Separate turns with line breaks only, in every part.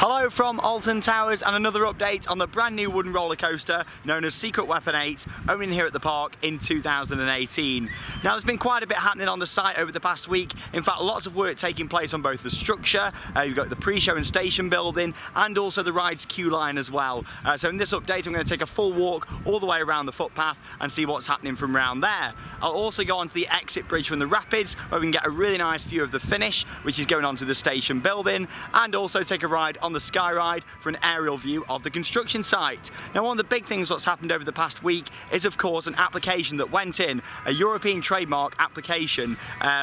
Hello from Alton Towers and another update on the brand new wooden roller coaster known as Secret Weapon 8, opening here at the park in 2018. Now there's been quite a bit happening on the site over the past week. In fact, lots of work taking place on both the structure, you've got the pre-show and station building, and also the ride's queue line as well. So in this update I'm going to take a full walk all the way around the footpath and see what's happening from around there. I'll also go onto the exit bridge from the Rapids where we can get a really nice view of the finish, which is going onto the station building, and also take a ride on the Skyride for an aerial view of the construction site. Now, one of the big things that's happened over the past week is of course an application that went in, a European trademark application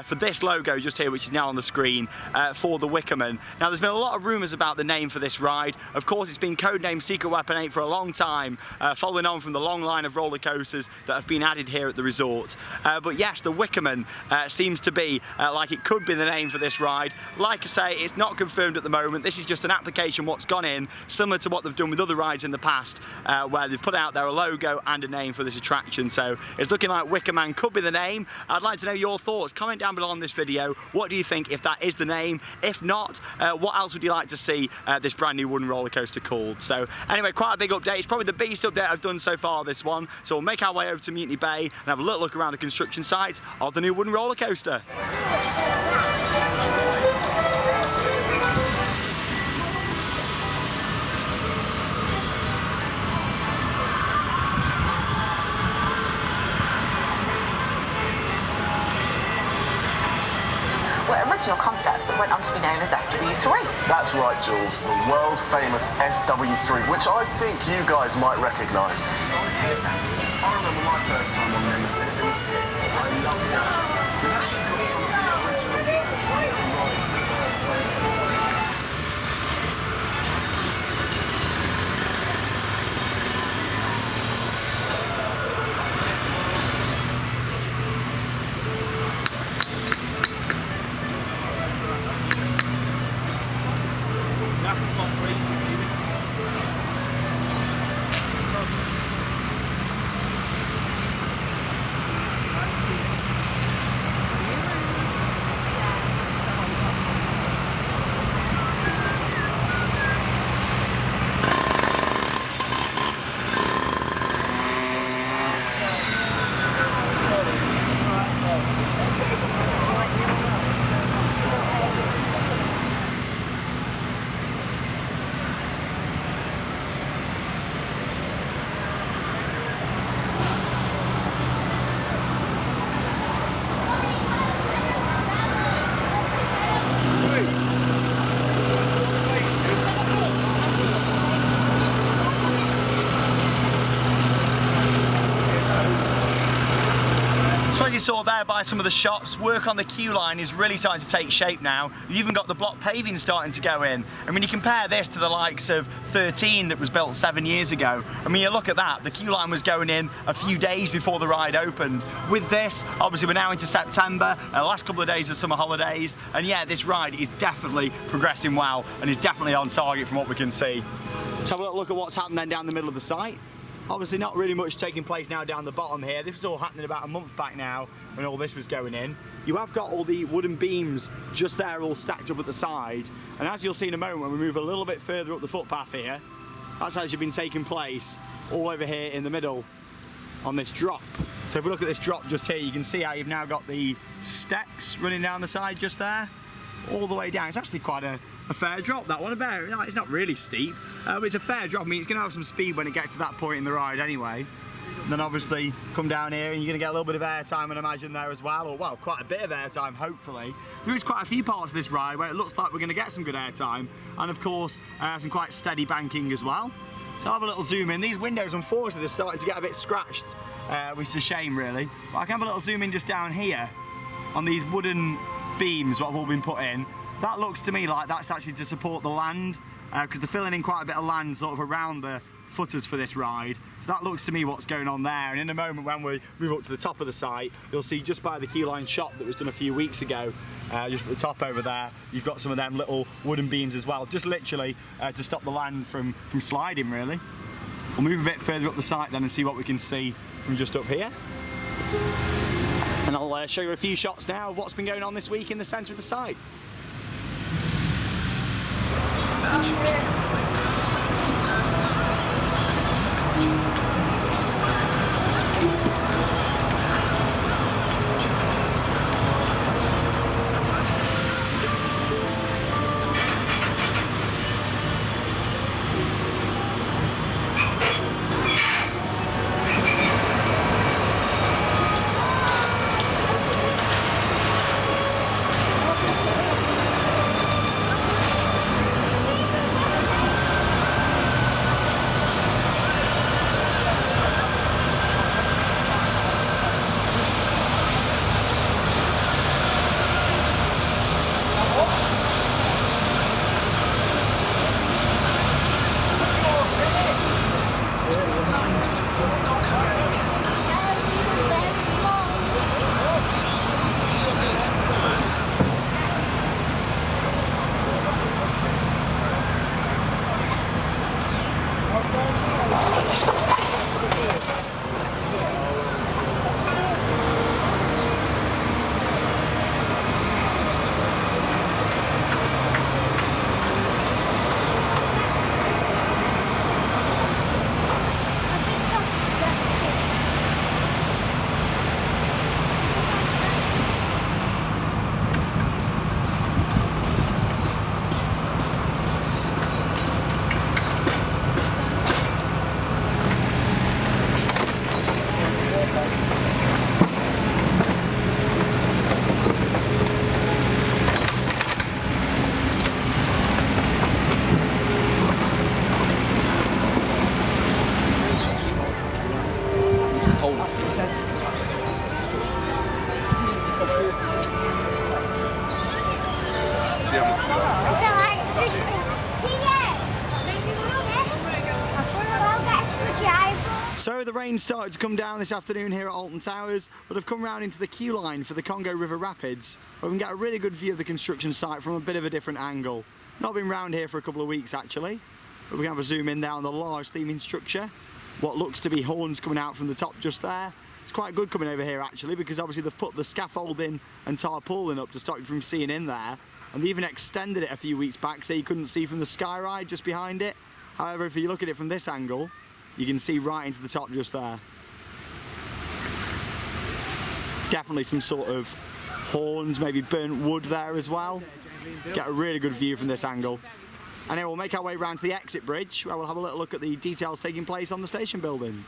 for this logo just here, which is now on the screen, for the Wickerman. Now there's been a lot of rumours about the name for this ride. Of course it's been codenamed Secret Weapon 8 for a long time, following on from the long line of roller coasters that have been added here at the resort. But yes, the Wickerman seems to be like it could be the name for this ride. Like I say, it's not confirmed at the moment. This is just an application what's gone in, similar to what they've done with other rides in the past, where they've put out there a logo and a name for this attraction. So it's looking like Wickerman could be the name. I'd like to know your thoughts. Comment down below on this video. What do you think if that is the name? If not, what else would you like to see this brand new wooden roller coaster called? So anyway, quite a big update. It's probably the biggest update I've done so far, this one. So we'll make our way over to Mutiny Bay and have a little look around the construction site of the new wooden roller coaster.
Original concepts that went on to be known as SW3.
That's right, Jules, the world famous SW3, which I think you guys might recognise. I remember my first time on Nemesis. It was sick. I loved it. We've actually got some of the original works that you can ride for the first time.
As you saw there by some of the shots, work on the queue line is really starting to take shape now. You've even got the block paving starting to go in. And when you compare this to the likes of 13 that was built 7 years ago, I mean, you look at that, the queue line was going in a few days before the ride opened. With this, obviously we're now into September, the last couple of days of summer holidays, and yeah, this ride is definitely progressing well and is definitely on target from what we can see. Let's have a little look at what's happened then down the middle of the site. Obviously not really much taking place now down the bottom here. This was all happening about a month back now when all this was going in. You have got all the wooden beams just there all stacked up at the side, and as you'll see in a moment when we move a little bit further up the footpath here, that's actually been taking place all over here in the middle on this drop. So if we look at this drop just here, you can see how you've now got the steps running down the side just there, all the way down. It's actually quite a fair drop, that one. No, it's not really steep, but it's a fair drop. I mean, it's going to have some speed when it gets to that point in the ride anyway. And then obviously come down here and you're going to get a little bit of airtime, I'd imagine, there as well, or well, quite a bit of airtime, hopefully. There is quite a few parts of this ride where it looks like we're going to get some good airtime, and of course some quite steady banking as well. So I'll have a little zoom in. These windows, unfortunately, they're starting to get a bit scratched, which is a shame really. But I can have a little zoom in just down here on these wooden beams what have all been put in. That looks to me like that's actually to support the land, because they're filling in quite a bit of land sort of around the footers for this ride. So that looks to me what's going on there. And in a moment when we move up to the top of the site, you'll see just by the queue line shop that was done a few weeks ago, just at the top over there, you've got some of them little wooden beams as well, just literally to stop the land from sliding really. We'll move a bit further up the site then and see what we can see from just up here. And I'll show you a few shots now of what's been going on this week in the centre of the site. So the rain started to come down this afternoon here at Alton Towers, but I've come round into the queue line for the Congo River Rapids, where we can get a really good view of the construction site from a bit of a different angle. Not been round here for a couple of weeks actually, but we can have a zoom in there on the large theming structure. What looks to be horns coming out from the top just there. It's quite good coming over here actually, because obviously they've put the scaffolding and tarpaulin up to stop you from seeing in there, and they even extended it a few weeks back so you couldn't see from the Skyride just behind it. However, if you look at it from this angle, you can see right into the top just there. Definitely some sort of horns, maybe burnt wood there as well. Get a really good view from this angle. And then we'll make our way round to the exit bridge, where we'll have a little look at the details taking place on the station building.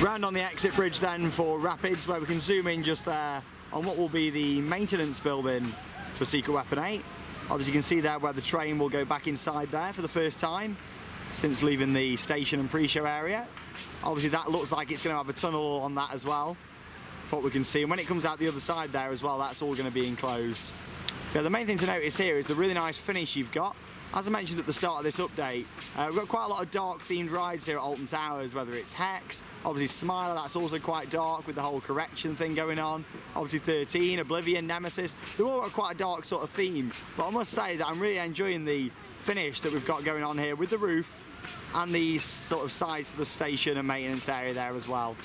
Round on the exit bridge then for Rapids, where we can zoom in just there on what will be the maintenance building for Secret Weapon 8. Obviously you can see there where the train will go back inside there for the first time since leaving the station and pre-show area. Obviously that looks like it's going to have a tunnel on that as well, for what we can see. And when it comes out the other side there as well, that's all going to be enclosed. Yeah, the main thing to notice here is the really nice finish you've got. As I mentioned at the start of this update, we've got quite a lot of dark themed rides here at Alton Towers, whether it's Hex, obviously Smiler, that's also quite dark with the whole correction thing going on, obviously 13, Oblivion, Nemesis, they've all got quite a dark sort of theme, but I must say that I'm really enjoying the finish that we've got going on here with the roof and the sort of sides of the station and maintenance area there as well.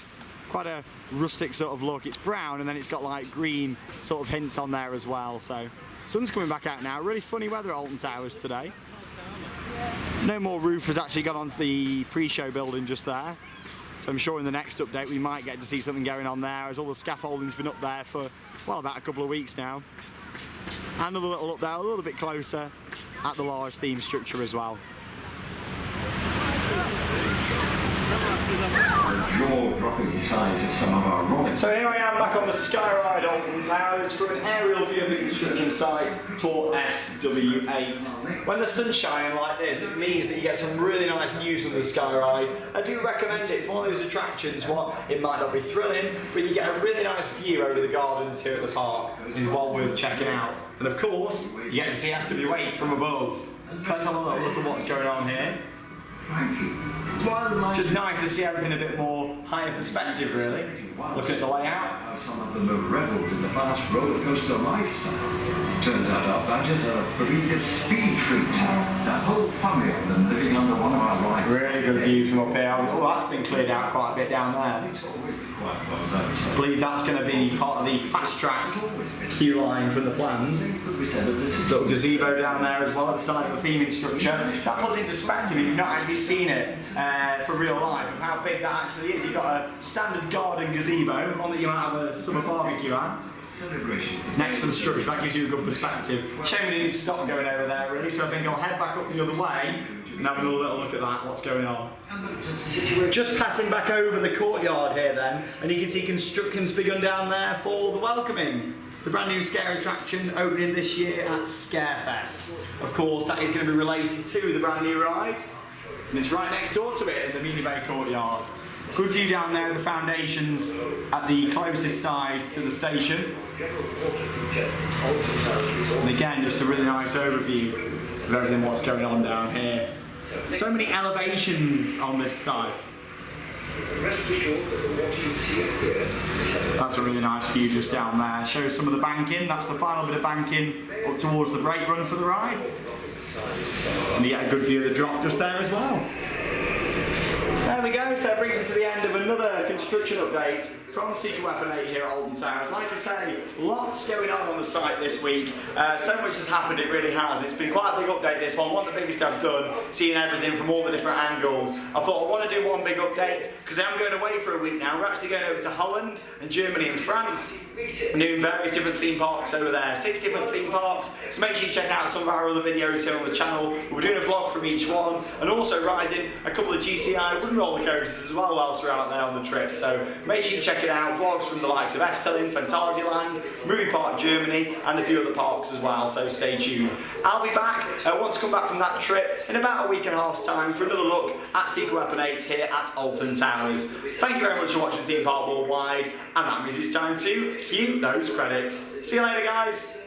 Quite a rustic sort of look. It's brown and then it's got like green sort of hints on there as well, so sun's coming back out now. Really funny weather at Alton Towers today. No more roof has actually gone onto the pre-show building just there, so I'm sure in the next update we might get to see something going on there, as all the scaffolding's been up there for, well, about a couple of weeks now. And another little up there, a little bit closer at the large theme structure as well. So here I am back on the Skyride Alton Towers for an aerial view of the construction site for SW8. When the sun's shining like this, it means that you get some really nice views from the Skyride. I do recommend it. It's one of those attractions. It might not be thrilling, but you get a really nice view over the gardens here at the park. It's well worth checking out. And of course, you get to see SW8 from above. Let's have a little look at what's going on here. Just nice to see everything a bit more higher perspective, really. Look at the layout.
Some of them have revelled in the fast roller coaster lifestyle. Turns out our badgers are a breed of speed freaks. That whole family of them living under one of our rides.
Really good view from up here. Oh, that's been cleared out quite a bit down there. I believe that's going to be part of the fast track queue line from the plans. Little gazebo down there as well at the side of the theming structure. That puts into perspective, if you've not actually seen it for real life, of how big that actually is. You've got a standard garden gazebo, one that you might have a summer barbecue at, next to the structure. That gives you a good perspective. Shame we didn't stop going over there really, so I think I'll head back up the other way and have a little look at that, what's going on. Just passing back over the courtyard here then, and you can see construction's begun down there for the welcoming. The brand new scare attraction opening this year at Scarefest. Of course, that is going to be related to the brand new ride, and it's right next door to it in the Mealy Bay courtyard. Good view down there of the foundations at the closest side to the station. And again, just a really nice overview of everything what's going on down here. So many elevations on this site. That's a really nice view just down there. Shows some of the banking. That's the final bit of banking up towards the brake run for the ride. And you get a good view of the drop just there as well. There we go, so that brings me to the end of another construction update from Secret Weapon 8 here at Alton Towers. Like I say, lots going on the site this week. So much has happened, it really has. It's been quite a big update, this one of the biggest I've done, seeing everything from all the different angles. I thought I want to do one big update, because I'm going away for a week now. We're actually going over to Holland and Germany and France. We're doing various different theme parks over there, 6 different theme parks. So make sure you check out some of our other videos here on the channel. We're doing a vlog from each one, and also riding a couple of GCI wooden roller coasters as well whilst we're out there on the trip. So make sure you check it out. Vlogs from the likes of Efteling, Phantasialand, Movie Park Germany, and a few other parks as well, so stay tuned. I'll be back, once I come back from that trip, in about a week and a half's time for another look at Secret Weapon 8 here at Alton Towers. Thank you very much for watching Theme Park Worldwide, and that means it's time to cue those credits. See you later, guys.